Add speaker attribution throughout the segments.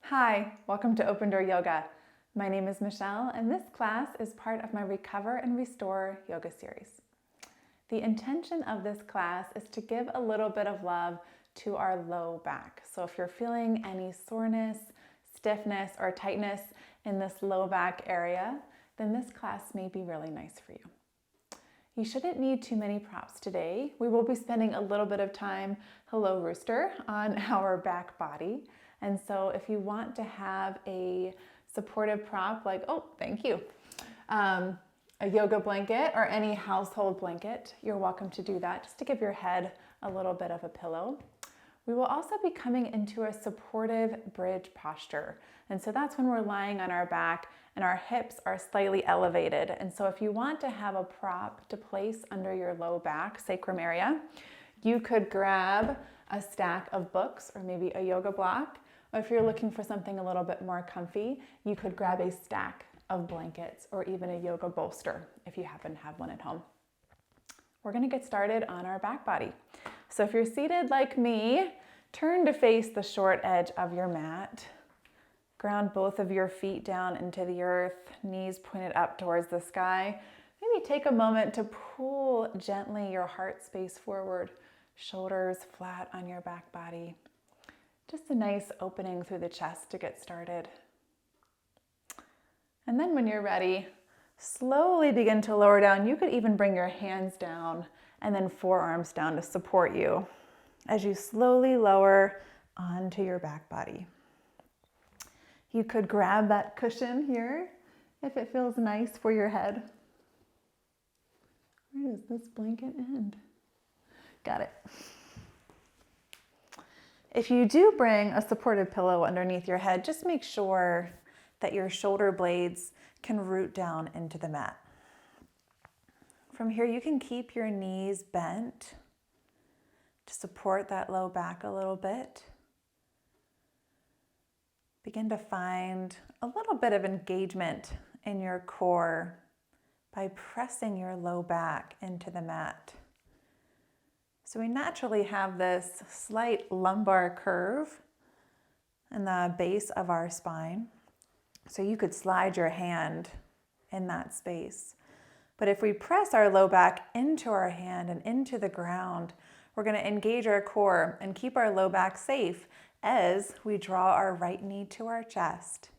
Speaker 1: Hi, welcome to Open Door Yoga. My name is Michelle, and this class is part of my Recover and Restore yoga series. The intention of this class is to give a little bit of love to our low back. So if you're feeling any soreness, stiffness, or tightness in this low back area, then this class may be really nice for you. You shouldn't need too many props today. We will be spending a little bit of time, hello rooster, on our back body. And so if you want to have a supportive prop like, oh, thank you, a yoga blanket or any household blanket, you're welcome to do that just to give your head a little bit of a pillow. We will also be coming into a supportive bridge posture. And so that's when we're lying on our back and our hips are slightly elevated. And so if you want to have a prop to place under your low back, sacrum area, you could grab a stack of books or maybe a yoga block. Or if you're looking for something a little bit more comfy, you could grab a stack of blankets or even a yoga bolster if you happen to have one at home. We're going to get started on our back body. So if you're seated like me, turn to face the short edge of your mat. Ground both of your feet down into the earth, knees pointed up towards the sky. Maybe take a moment to pull gently your heart space forward, shoulders flat on your back body. Just a nice opening through the chest to get started. And then when you're ready, slowly begin to lower down. You could even bring your hands down and then forearms down to support you as you slowly lower onto your back body. You could grab that cushion here if it feels nice for your head. Where does this blanket end? Got it. If you do bring a supportive pillow underneath your head, just make sure that your shoulder blades can root down into the mat. From here, you can keep your knees bent to support that low back a little bit. Begin to find a little bit of engagement in your core by pressing your low back into the mat. So we naturally have this slight lumbar curve in the base of our spine. So you could slide your hand in that space. But if we press our low back into our hand and into the ground, we're going to engage our core and keep our low back safe as we draw our right knee to our chest.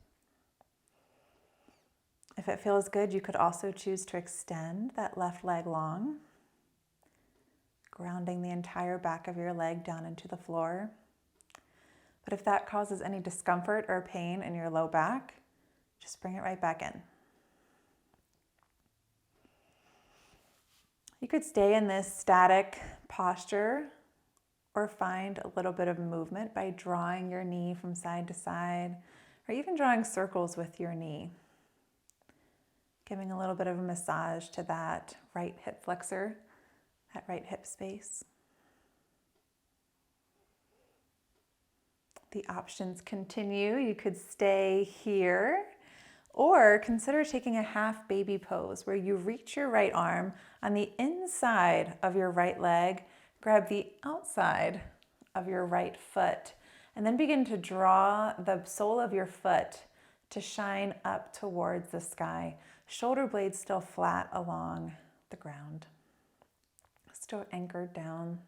Speaker 1: If it feels good, you could also choose to extend that left leg long, grounding the entire back of your leg down into the floor. But if that causes any discomfort or pain in your low back, just bring it right back in. You could stay in this static posture or find a little bit of movement by drawing your knee from side to side or even drawing circles with your knee. Giving a little bit of a massage to that right hip flexor, that right hip space. The options continue. You could stay here or consider taking a half baby pose where you reach your right arm on the inside of your right leg, grab the outside of your right foot, and then begin to draw the sole of your foot to shine up towards the sky. Shoulder blades still flat along the ground. Still anchored down.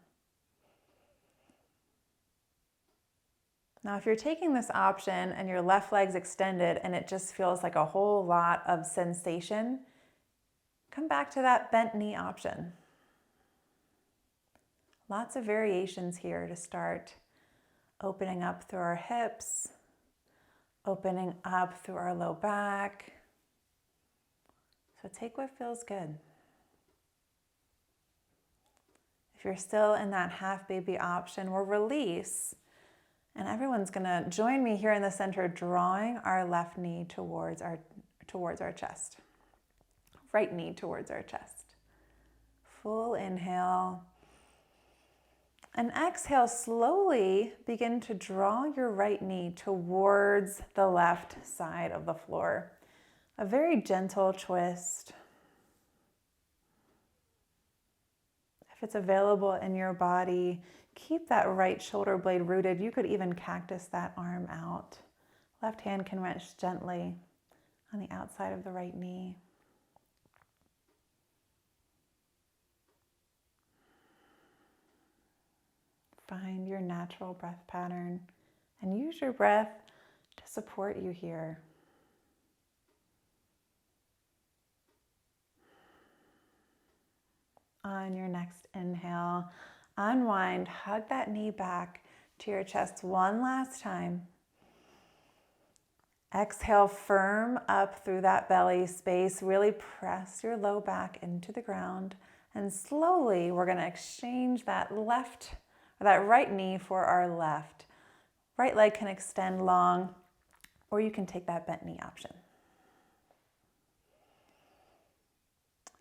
Speaker 1: Now, if you're taking this option and your left leg's extended and it just feels like a whole lot of sensation, come back to that bent knee option. Lots of variations here to start opening up through our hips, opening up through our low back. So take what feels good. If you're still in that half baby option, we'll release. And everyone's gonna join me here in the center, drawing our left knee towards our chest. Right knee towards our chest. Full inhale. And exhale, slowly begin to draw your right knee towards the left side of the floor. A very gentle twist. If it's available in your body, keep that right shoulder blade rooted. You could even cactus that arm out Left hand can rest gently on the outside of the right knee. Find your natural breath pattern and use your breath to support you here. On your next inhale, unwind, hug that knee back to your chest one last time. Exhale, firm up through that belly space. Really press your low back into the ground. And slowly, we're going to exchange that right knee for our left. Right leg can extend long, or you can take that bent knee option.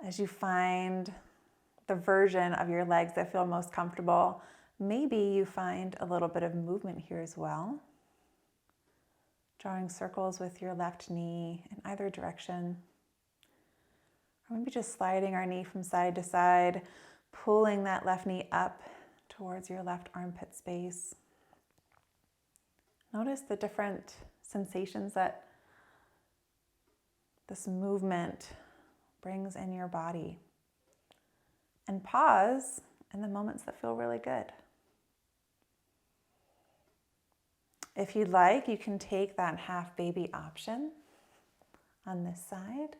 Speaker 1: As you find the version of your legs that feel most comfortable, maybe you find a little bit of movement here as well. Drawing circles with your left knee in either direction. Or maybe just sliding our knee from side to side, pulling that left knee up towards your left armpit space. Notice the different sensations that this movement brings in your body. And pause in the moments that feel really good. If you'd like, you can take that half baby option on this side.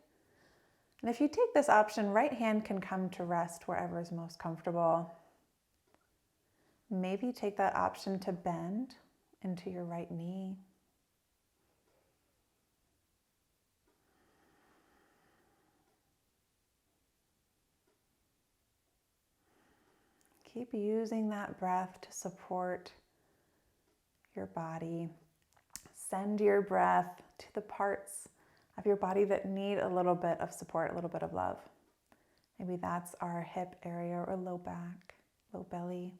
Speaker 1: And if you take this option, right hand can come to rest wherever is most comfortable. Maybe take that option to bend into your right knee. Keep using that breath to support your body. Send your breath to the parts of your body that need a little bit of support, a little bit of love. Maybe that's our hip area or low back, low belly.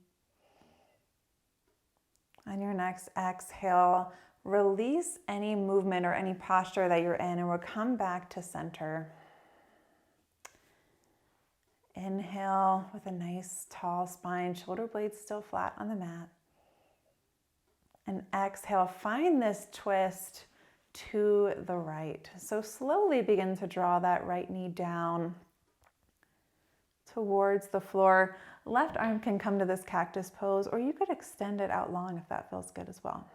Speaker 1: On your next exhale, release any movement or any posture that you're in, and we'll come back to center. Inhale with a nice tall spine, shoulder blades still flat on the mat. And exhale, find this twist to the right. So slowly begin to draw that right knee down towards the floor. Left arm can come to this cactus pose, or you could extend it out long if that feels good as well.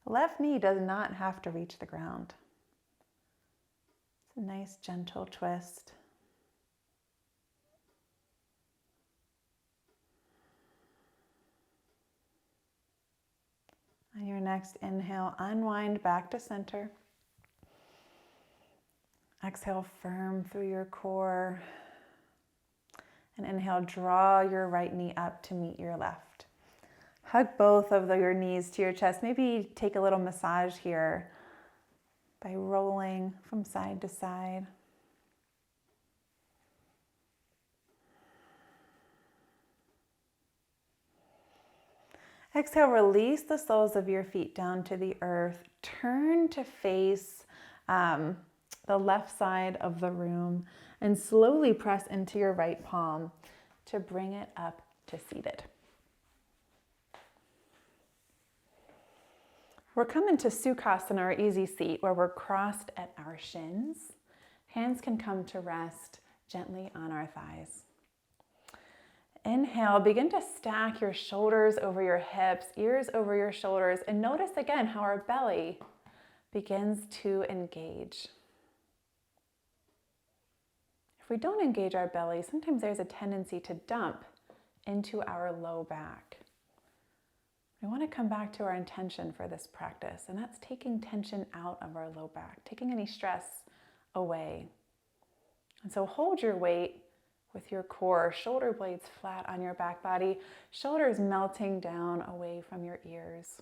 Speaker 1: Left knee does not have to reach the ground. It's a nice gentle twist. On your next inhale, unwind back to center. Exhale, firm through your core. And inhale, draw your right knee up to meet your left. Hug both of your knees to your chest. Maybe take a little massage here by rolling from side to side. Exhale, release the soles of your feet down to the earth. Turn to face the left side of the room and slowly press into your right palm to bring it up to seated. We're coming to Sukhasana, or easy seat, where we're crossed at our shins. Hands can come to rest gently on our thighs. Inhale, begin to stack your shoulders over your hips, ears over your shoulders, and notice again how our belly begins to engage. If we don't engage our belly, sometimes there's a tendency to dump into our low back. We want to come back to our intention for this practice, and that's taking tension out of our low back, taking any stress away. And so hold your weight with your core, shoulder blades flat on your back body, shoulders melting down away from your ears.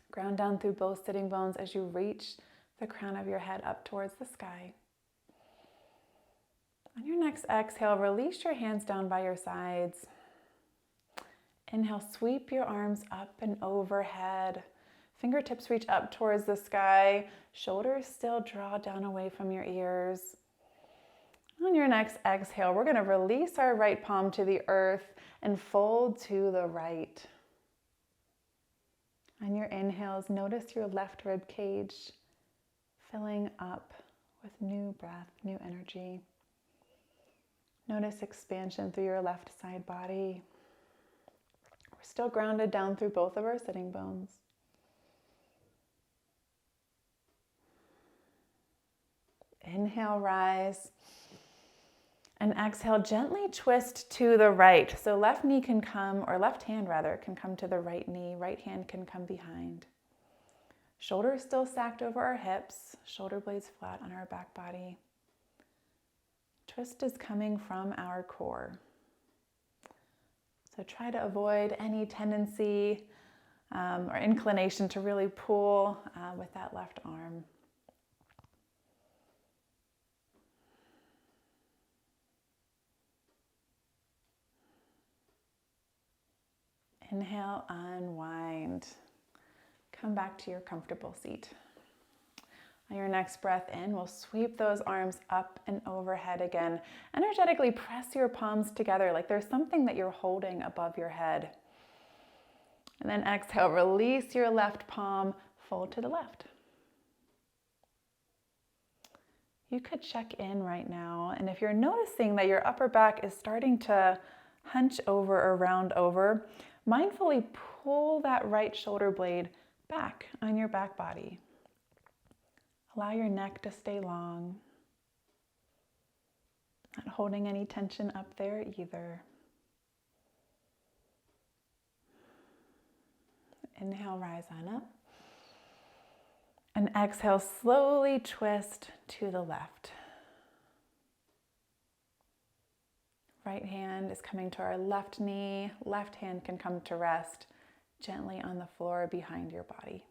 Speaker 1: Ground down through both sitting bones as you reach the crown of your head up towards the sky. On your next exhale, release your hands down by your sides. Inhale, sweep your arms up and overhead. Fingertips reach up towards the sky. Shoulders still draw down away from your ears. On your next exhale, we're going to release our right palm to the earth and fold to the right. On your inhales, notice your left rib cage filling up with new breath, new energy. Notice expansion through your left side body. We're still grounded down through both of our sitting bones. Inhale, rise. And exhale, gently twist to the right. So left knee can come, or left hand rather, can come to the right knee. Right hand can come behind. Shoulders still stacked over our hips. Shoulder blades flat on our back body. Twist is coming from our core. So try to avoid any tendency or inclination to really pull with that left arm. Inhale, unwind. Come back to your comfortable seat. On your next breath in, we'll sweep those arms up and overhead again. Energetically press your palms together like there's something that you're holding above your head. And then exhale, release your left palm, fold to the left. You could check in right now, and if you're noticing that your upper back is starting to hunch over or round over, mindfully pull that right shoulder blade back on your back body. Allow your neck to stay long. Not holding any tension up there either. Inhale, rise on up. And exhale, slowly twist to the left. Right hand is coming to our left knee. Left hand can come to rest gently on the floor behind your body.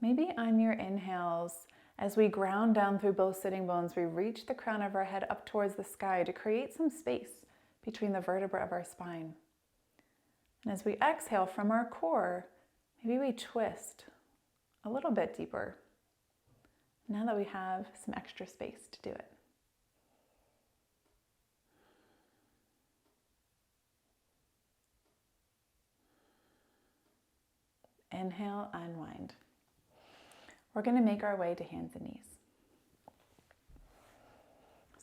Speaker 1: Maybe on your inhales, as we ground down through both sitting bones, we reach the crown of our head up towards the sky to create some space between the vertebrae of our spine. And as we exhale from our core, maybe we twist a little bit deeper now that we have some extra space to do it. Inhale, unwind. We're going to make our way to hands and knees.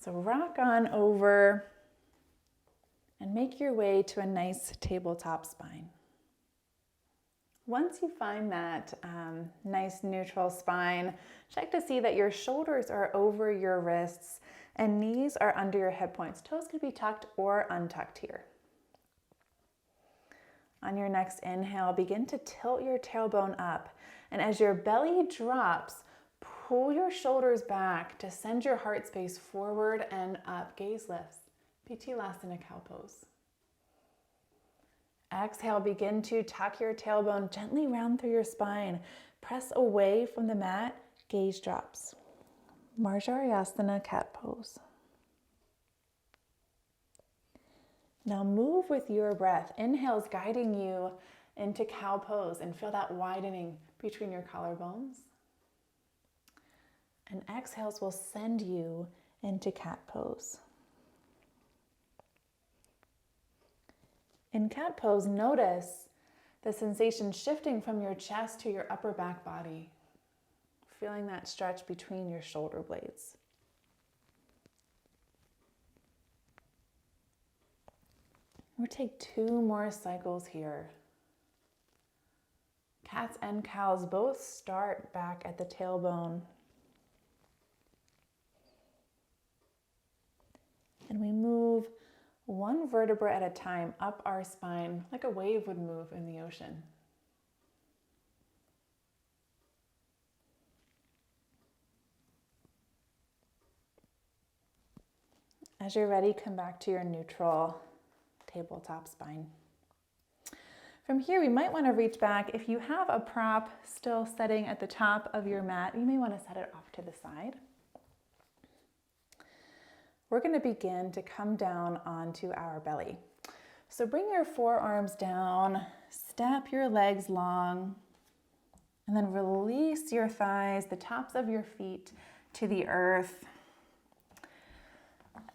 Speaker 1: So rock on over and make your way to a nice tabletop spine. Once you find that nice neutral spine, check to see that your shoulders are over your wrists and knees are under your hip points. Toes could be tucked or untucked here. On your next inhale, begin to tilt your tailbone up. And as your belly drops, pull your shoulders back to send your heart space forward and up. Gaze lifts. Pichilasana cow pose. Exhale, begin to tuck your tailbone gently round through your spine. Press away from the mat, gaze drops. Marjarayasana cat pose. Now move with your breath. Inhale's guiding you into cow pose and feel that widening between your collarbones. And exhales will send you into cat pose. In cat pose, notice the sensation shifting from your chest to your upper back body, feeling that stretch between your shoulder blades. We'll take 2 more cycles here. Cats and cows both start back at the tailbone. And we move 1 vertebra at a time up our spine like a wave would move in the ocean. As you're ready, come back to your neutral tabletop spine. From here, we might want to reach back. If you have a prop still sitting at the top of your mat, you may want to set it off to the side. We're going to begin to come down onto our belly. So bring your forearms down, step your legs long, and then release your thighs, the tops of your feet to the earth.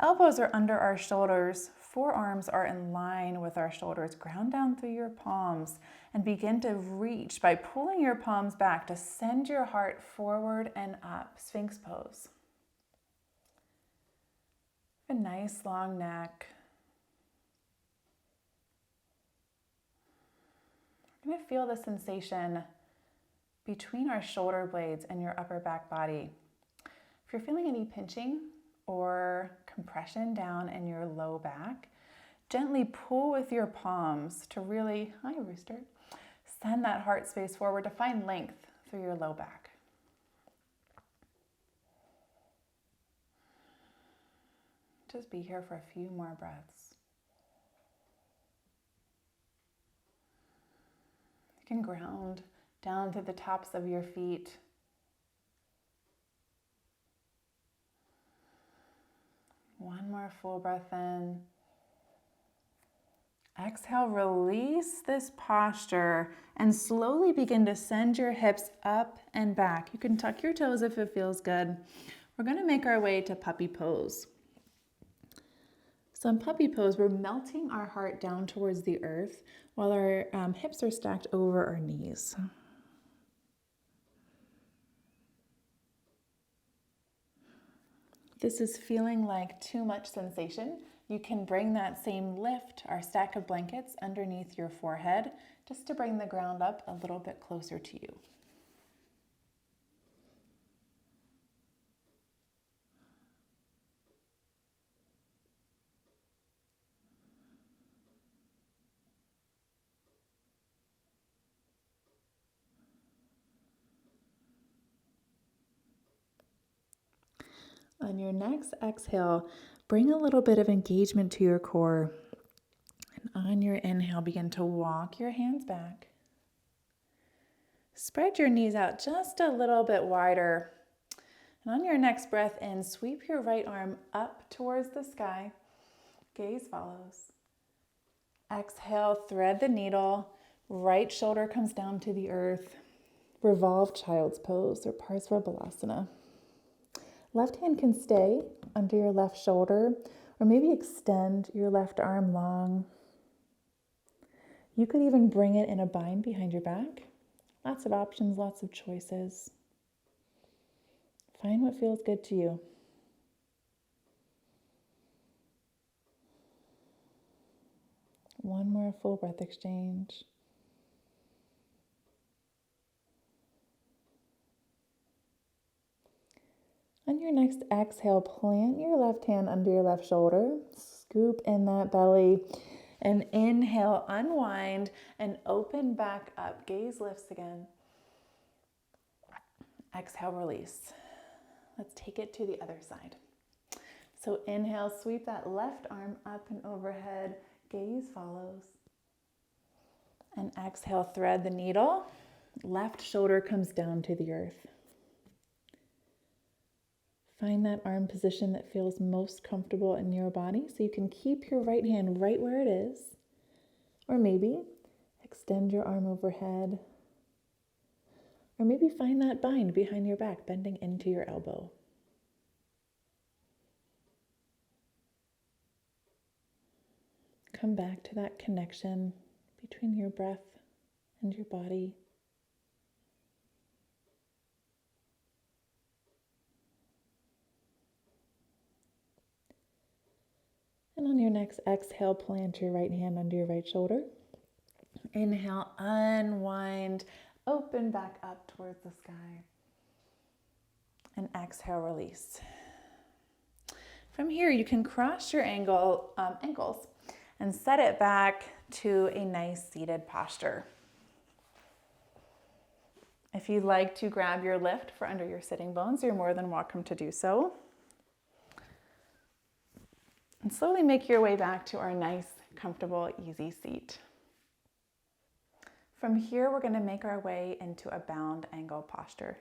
Speaker 1: Elbows are under our shoulders. Forearms are in line with our shoulders. Ground down through your palms and begin to reach by pulling your palms back to send your heart forward and up. Sphinx pose. A nice long neck. We're going to feel the sensation between our shoulder blades and your upper back body. If you're feeling any pinching or compression down in your low back, gently pull with your palms to really, hi rooster, send that heart space forward to find length through your low back. Just be here for a few more breaths. You can ground down to the tops of your feet. One more full breath in. Exhale, release this posture and slowly begin to send your hips up and back. You can tuck your toes if it feels good. We're going to make our way to puppy pose. So in puppy pose, we're melting our heart down towards the earth while our hips are stacked over our knees. This is feeling like too much sensation. You can bring that same lift, our stack of blankets, underneath your forehead, just to bring the ground up a little bit closer to you. On your next exhale, bring a little bit of engagement to your core. And on your inhale, begin to walk your hands back. Spread your knees out just a little bit wider. And on your next breath in, sweep your right arm up towards the sky. Gaze follows. Exhale, thread the needle. Right shoulder comes down to the earth. Revolve child's pose or Parsvabalasana. Left hand can stay under your left shoulder, or maybe extend your left arm long. You could even bring it in a bind behind your back. Lots of options, lots of choices. Find what feels good to you. One more full breath exchange. On your next exhale, plant your left hand under your left shoulder, scoop in that belly, and inhale, unwind, and open back up. Gaze lifts again. Exhale, release. Let's take it to the other side. So inhale, sweep that left arm up and overhead. Gaze follows. And exhale, thread the needle. Left shoulder comes down to the earth. Find that arm position that feels most comfortable in your body so you can keep your right hand right where it is. Or maybe extend your arm overhead. Or maybe find that bind behind your back, bending into your elbow. Come back to that connection between your breath and your body. And on your next exhale, plant your right hand under your right shoulder. Inhale, unwind, open back up towards the sky. And exhale, release. From here, you can cross your ankles and set it back to a nice seated posture. If you'd like to grab your lift for under your sitting bones, you're more than welcome to do so. And slowly make your way back to our nice, comfortable, easy seat. From here, we're going to make our way into a bound angle posture.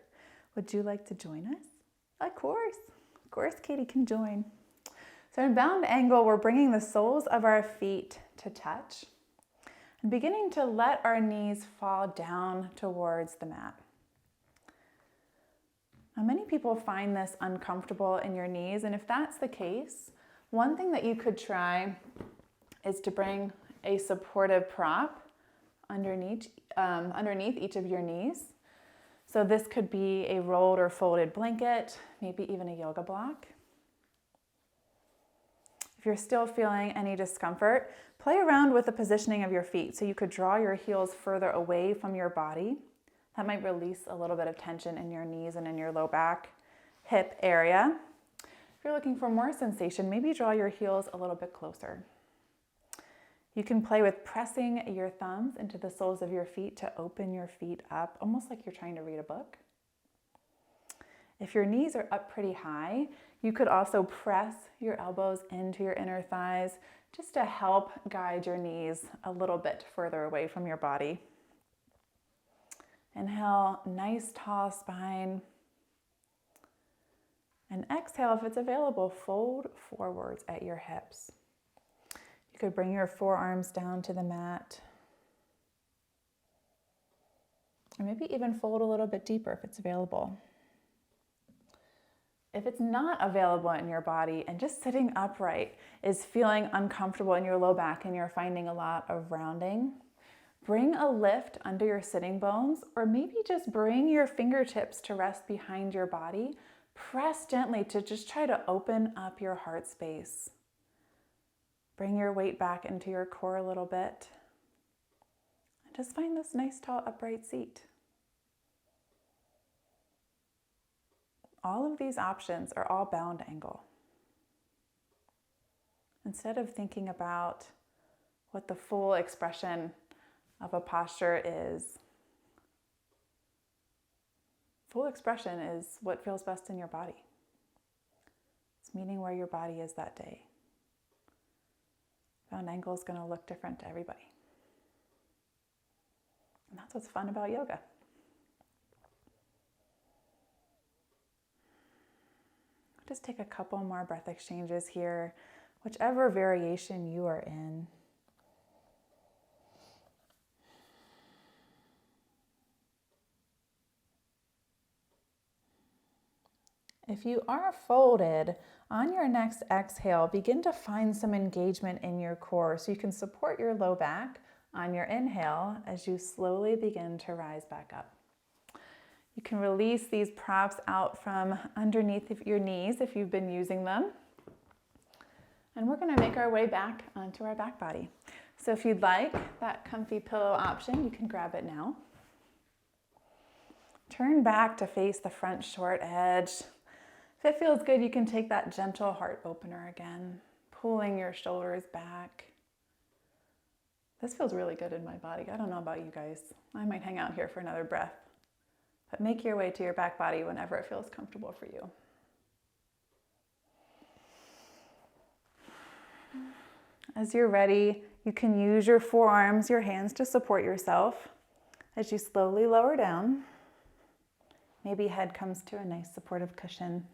Speaker 1: Would you like to join us? Of course, Katie can join. So in bound angle, we're bringing the soles of our feet to touch and beginning to let our knees fall down towards the mat. Now, many people find this uncomfortable in your knees, and if that's the case, One thing that you could try is to bring a supportive prop underneath each of your knees. So this could be a rolled or folded blanket, maybe even a yoga block. If you're still feeling any discomfort, play around with the positioning of your feet. So you could draw your heels further away from your body. That might release a little bit of tension in your knees and in your low back, hip area. If you're looking for more sensation, maybe draw your heels a little bit closer. You can play with pressing your thumbs into the soles of your feet to open your feet up, almost like you're trying to read a book. If your knees are up pretty high, you could also press your elbows into your inner thighs just to help guide your knees a little bit further away from your body. Inhale, nice tall spine. And exhale, if it's available, fold forwards at your hips. You could bring your forearms down to the mat. Or maybe even fold a little bit deeper if it's available. If it's not available in your body and just sitting upright is feeling uncomfortable in your low back and you're finding a lot of rounding, bring a lift under your sitting bones, or maybe just bring your fingertips to rest behind your body. Press gently to just try to open up your heart space. Bring your weight back into your core a little bit. And just find this nice, tall, upright seat. All of these options are all bound angle. Instead of thinking about what the full expression of a posture is, full expression is what feels best in your body. It's meeting where your body is that day. Bound angle is going to look different to everybody. And that's what's fun about yoga. Just take a couple more breath exchanges here, whichever variation you are in. If you are folded, on your next exhale, begin to find some engagement in your core so you can support your low back on your inhale as you slowly begin to rise back up. You can release these props out from underneath your knees if you've been using them. And we're going to make our way back onto our back body. So if you'd like that comfy pillow option, you can grab it now. Turn back to face the front short edge. If it feels good, you can take that gentle heart opener again, pulling your shoulders back. This feels really good in my body. I don't know about you guys. I might hang out here for another breath. But make your way to your back body whenever it feels comfortable for you. As you're ready, you can use your forearms, your hands to support yourself as you slowly lower down. Maybe head comes to a nice supportive cushion.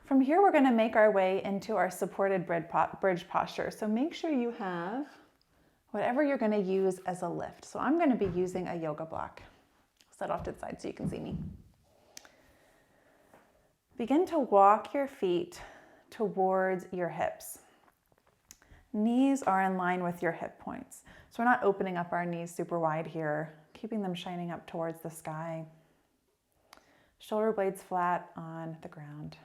Speaker 1: From here, we're going to make our way into our supported bridge posture. So make sure you have whatever you're going to use as a lift. So I'm going to be using a yoga block. Set off to the side so you can see me. Begin to walk your feet towards your hips. Knees are in line with your hip points. So we're not opening up our knees super wide here, keeping them shining up towards the sky. Shoulder blades flat on the ground.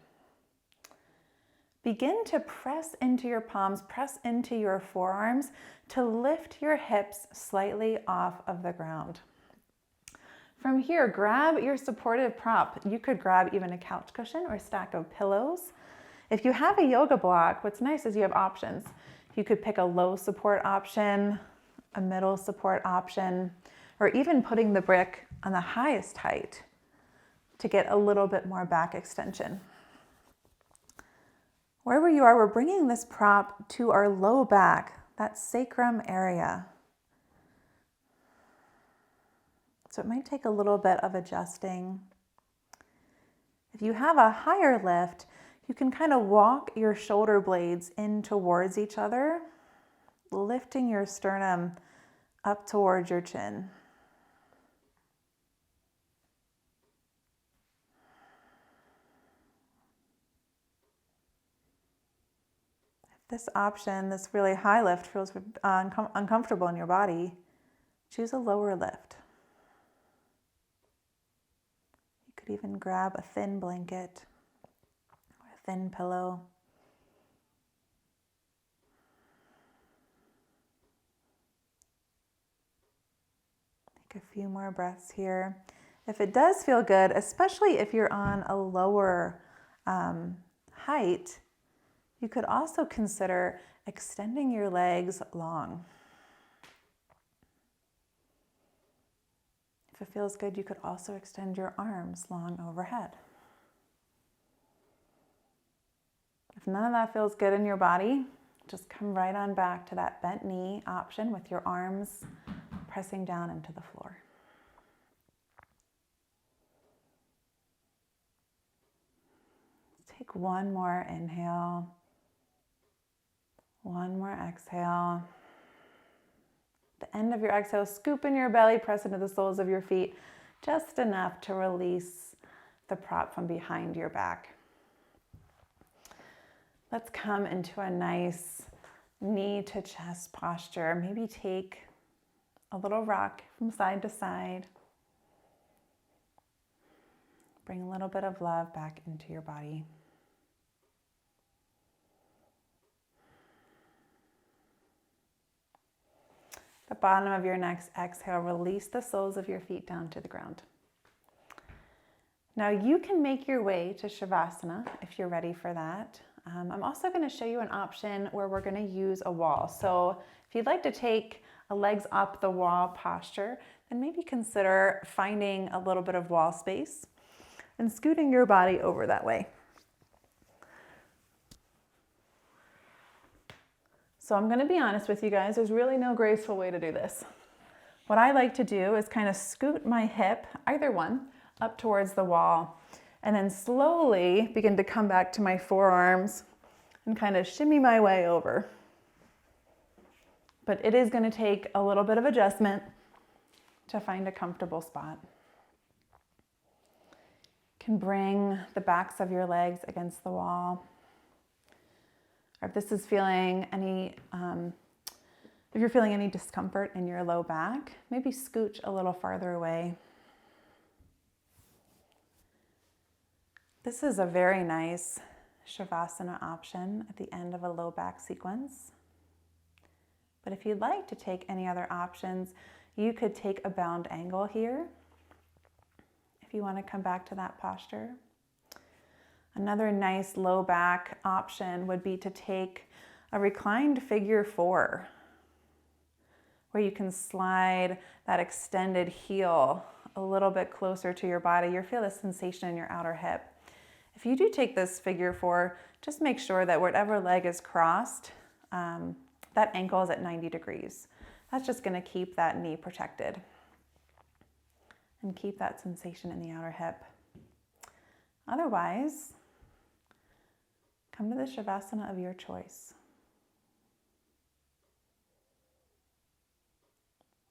Speaker 1: Begin to press into your palms, press into your forearms to lift your hips slightly off of the ground. From here, grab your supportive prop. You could grab even a couch cushion or a stack of pillows. If you have a yoga block, what's nice is you have options. You could pick a low support option, a middle support option, or even putting the brick on the highest height to get a little bit more back extension. Wherever you are, we're bringing this prop to our low back, that sacrum area. So it might take a little bit of adjusting. If you have a higher lift, you can kind of walk your shoulder blades in towards each other, lifting your sternum up towards your chin. this option, this really high lift, feels uncomfortable in your body, choose a lower lift. You could even grab a thin blanket or a thin pillow. Take a few more breaths here. If it does feel good, especially if you're on a lower height, you could also consider extending your legs long. If it feels good, you could also extend your arms long overhead. If none of that feels good in your body, just come right on back to that bent knee option with your arms pressing down into the floor. Take one more inhale, one more exhale. At the end of your exhale, scoop in your belly, press into the soles of your feet, just enough to release the prop from behind your back. Let's come into a nice knee to chest posture. Maybe take a little rock from side to side. Bring a little bit of love back into your body. The bottom of your next exhale, release the soles of your feet down to the ground. Now you can make your way to Savasana if you're ready for that. I'm also going to show you an option where we're going to use a wall. So if you'd like to take a legs up the wall posture, then maybe consider finding a little bit of wall space and scooting your body over that way. So I'm going to be honest with you guys, there's really no graceful way to do this. What I like to do is kind of scoot my hip, either one, up towards the wall, and then slowly begin to come back to my forearms and kind of shimmy my way over. But it is going to take a little bit of adjustment to find a comfortable spot. You can bring the backs of your legs against the wall. Or if this is feeling any, if you're feeling any discomfort in your low back, maybe scooch a little farther away. This is a very nice Shavasana option at the end of a low back sequence. But if you'd like to take any other options, you could take a bound angle here if you want to come back to that posture. Another nice low back option would be to take a reclined figure 4, where you can slide that extended heel a little bit closer to your body. You'll feel the sensation in your outer hip. If you do take this figure 4, just make sure that whatever leg is crossed, that ankle is at 90 degrees. That's just going to keep that knee protected and keep that sensation in the outer hip. Otherwise, come to the Shavasana of your choice.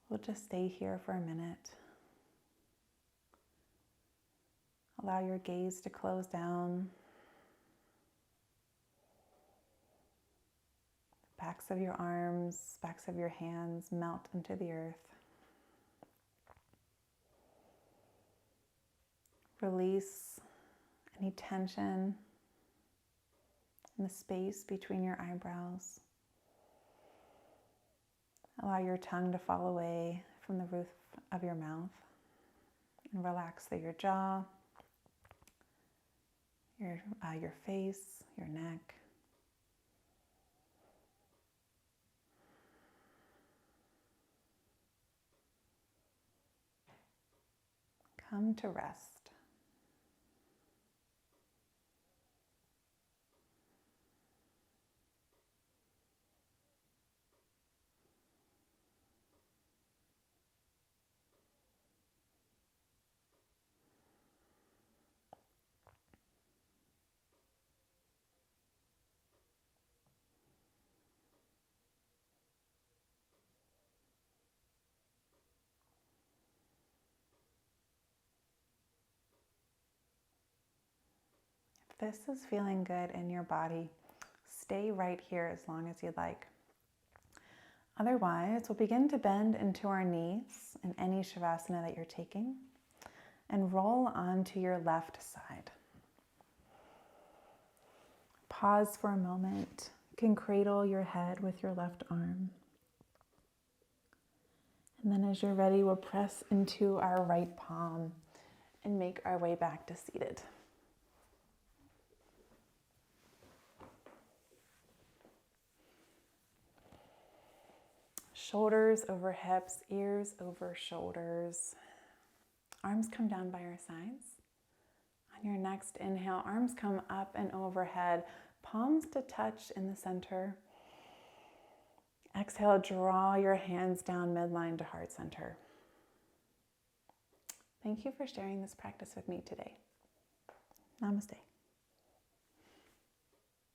Speaker 1: We'll just stay here for a minute. Allow your gaze to close down. Backs of your arms, backs of your hands melt into the earth. Release any tension in the space between your eyebrows. Allow your tongue to fall away from the roof of your mouth and relax through your jaw, your face, your neck. Come to rest. If this is feeling good in your body, stay right here as long as you'd like. Otherwise, we'll begin to bend into our knees in any Savasana that you're taking and roll onto your left side. Pause for a moment. You can cradle your head with your left arm. And then as you're ready, we'll press into our right palm and make our way back to seated. Shoulders over hips, ears over shoulders. Arms come down by our sides. On your next inhale, arms come up and overhead, palms to touch in the center. Exhale, draw your hands down midline to heart center. Thank you for sharing this practice with me today. Namaste.